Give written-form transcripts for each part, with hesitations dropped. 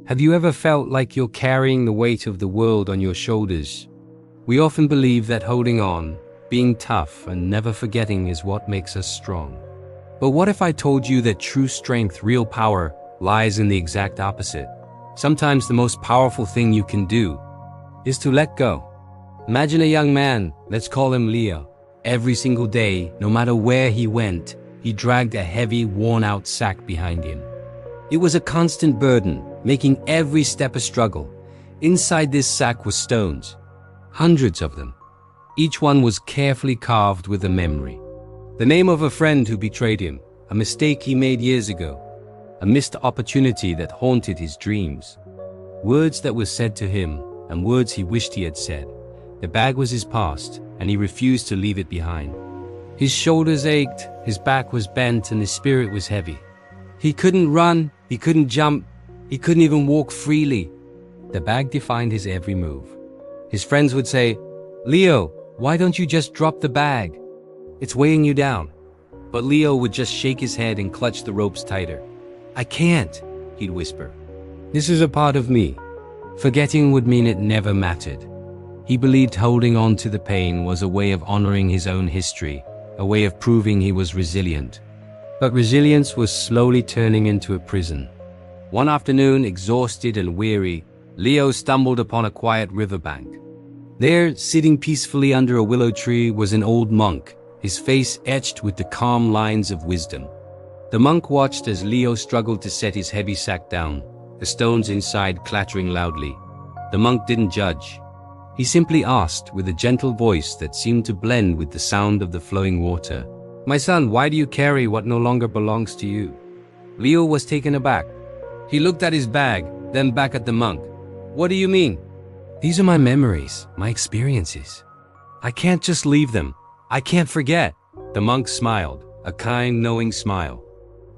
Have you ever felt like you're carrying the weight of the world on your shoulders? We often believe that holding on, being tough, and never forgetting is what makes us strong. But what if I told you that true strength, real power, lies in the exact opposite? Sometimes the most powerful thing you can do is to let go. Imagine a young man, let's call him Leo. Every single day, no matter where he went, he dragged a heavy, worn-out sack behind him. It was a constant burden, making every step a struggle. Inside this sack were stones, hundreds of them. Each one was carefully carved with a memory. The name of a friend who betrayed him, a mistake he made years ago, a missed opportunity that haunted his dreams. Words that were said to him, and words he wished he had said. The bag was his past, and he refused to leave it behind. His shoulders ached, his back was bent, and his spirit was heavy. He couldn't run, he couldn't jump, he couldn't even walk freely. The bag defined his every move. His friends would say, "Leo, why don't you just drop the bag? It's weighing you down." But Leo would just shake his head and clutch the ropes tighter. "I can't," he'd whisper. "This is a part of me." Forgetting would mean it never mattered. He believed holding on to the pain was a way of honoring his own history, a way of proving he was resilient. But resilience was slowly turning into a prison. One afternoon, exhausted and weary, Leo stumbled upon a quiet riverbank. There, sitting peacefully under a willow tree, was an old monk, his face etched with the calm lines of wisdom. The monk watched as Leo struggled to set his heavy sack down, the stones inside clattering loudly. The monk didn't judge. He simply asked, with a gentle voice that seemed to blend with the sound of the flowing water, "My son, why do you carry what no longer belongs to you?" Leo was taken aback. He looked at his bag, then back at the monk. "What do you mean?" "These are my memories, my experiences. I can't just leave them. I can't forget." The monk smiled, a kind, knowing smile.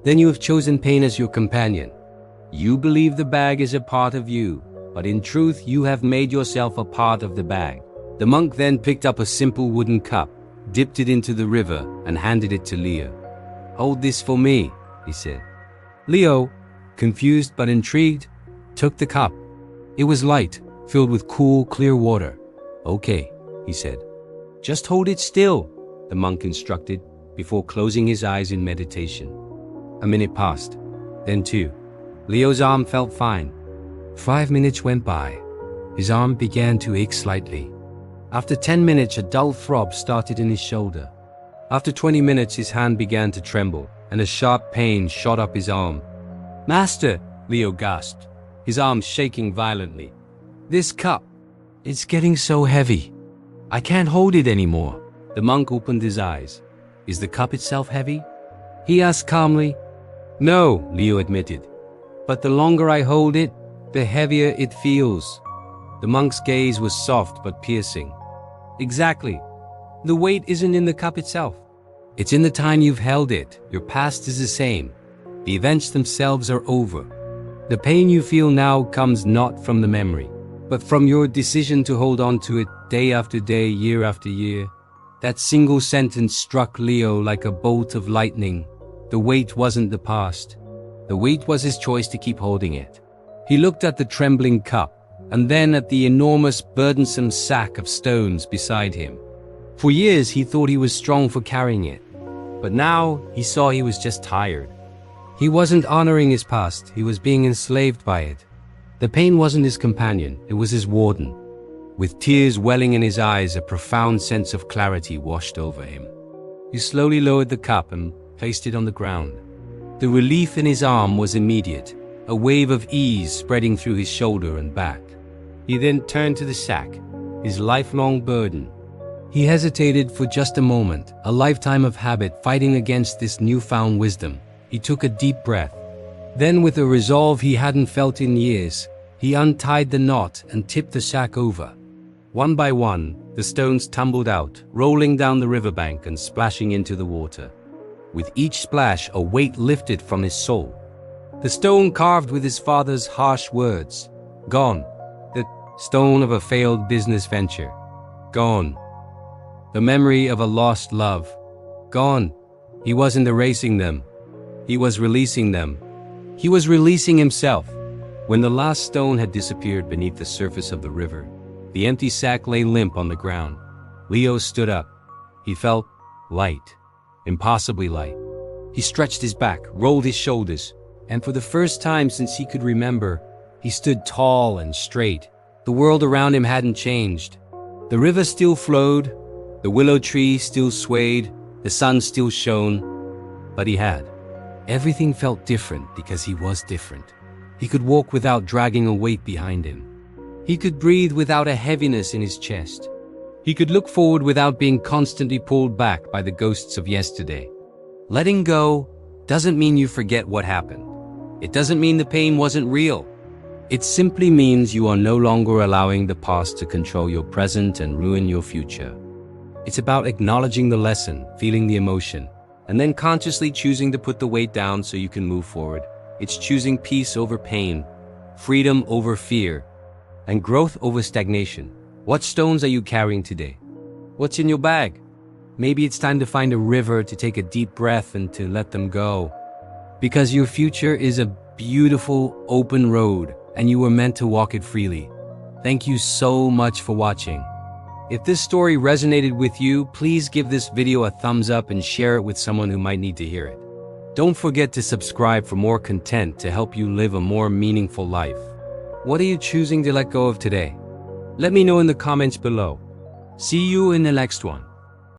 "Then you have chosen pain as your companion. You believe the bag is a part of you, but in truth you have made yourself a part of the bag." The monk then picked up a simple wooden cup, dipped it into the river, and handed it to Leo. "Hold this for me," he said. Leo, confused but intrigued, took the cup. It was light, filled with cool, clear water. "Okay," he said. "Just hold it still," the monk instructed, before closing his eyes in meditation. A minute passed, then two. Leo's arm felt fine. 5 minutes went by. His arm began to ache slightly. After 10 minutes, a dull throb started in his shoulder. After 20 minutes, his hand began to tremble, and a sharp pain shot up his arm. "Master," Leo gasped, his arm shaking violently. "This cup, it's getting so heavy. I can't hold it anymore." The monk opened his eyes. "Is the cup itself heavy?" he asked calmly. "No," Leo admitted. "But the longer I hold it, the heavier it feels." The monk's gaze was soft but piercing. "Exactly. The weight isn't in the cup itself. It's in the time you've held it. Your past is the same. The events themselves are over. The pain you feel now comes not from the memory, but from your decision to hold on to it day after day, year after year." That single sentence struck Leo like a bolt of lightning. The weight wasn't the past. The weight was his choice to keep holding it. He looked at the trembling cup, and then at the enormous, burdensome sack of stones beside him. For years he thought he was strong for carrying it, but now he saw he was just tired. He wasn't honoring his past, he was being enslaved by it. The pain wasn't his companion, it was his warden. With tears welling in his eyes, a profound sense of clarity washed over him. He slowly lowered the cup and placed it on the ground. The relief in his arm was immediate, a wave of ease spreading through his shoulder and back. He then turned to the sack, his lifelong burden. He hesitated for just a moment, a lifetime of habit fighting against this newfound wisdom. He took a deep breath. Then, with a resolve he hadn't felt in years, he untied the knot and tipped the sack over. One by one, the stones tumbled out, rolling down the riverbank and splashing into the water. With each splash, a weight lifted from his soul. The stone carved with his father's harsh words. Gone. The stone of a failed business venture. Gone. The memory of a lost love. Gone. He wasn't erasing them. He was releasing them. He was releasing himself. When the last stone had disappeared beneath the surface of the river, the empty sack lay limp on the ground. Leo stood up. He felt light, impossibly light. He stretched his back, rolled his shoulders, and for the first time since he could remember, he stood tall and straight. The world around him hadn't changed. The river still flowed, the willow tree still swayed, the sun still shone, but he had. Everything felt different because he was different. He could walk without dragging a weight behind him. He could breathe without a heaviness in his chest. He could look forward without being constantly pulled back by the ghosts of yesterday. Letting go doesn't mean you forget what happened. It doesn't mean the pain wasn't real. It simply means you are no longer allowing the past to control your present and ruin your future. It's about acknowledging the lesson, feeling the emotion, and then consciously choosing to put the weight down so you can move forward. It's choosing peace over pain, freedom over fear, and growth over stagnation. What stones are you carrying today? What's in your bag? Maybe it's time to find a river, to take a deep breath and to let them go. Because your future is a beautiful, open road, and you were meant to walk it freely. Thank you so much for watching. If this story resonated with you, please give this video a thumbs up and share it with someone who might need to hear it. Don't forget to subscribe for more content to help you live a more meaningful life. What are you choosing to let go of today? Let me know in the comments below. See you in the next one.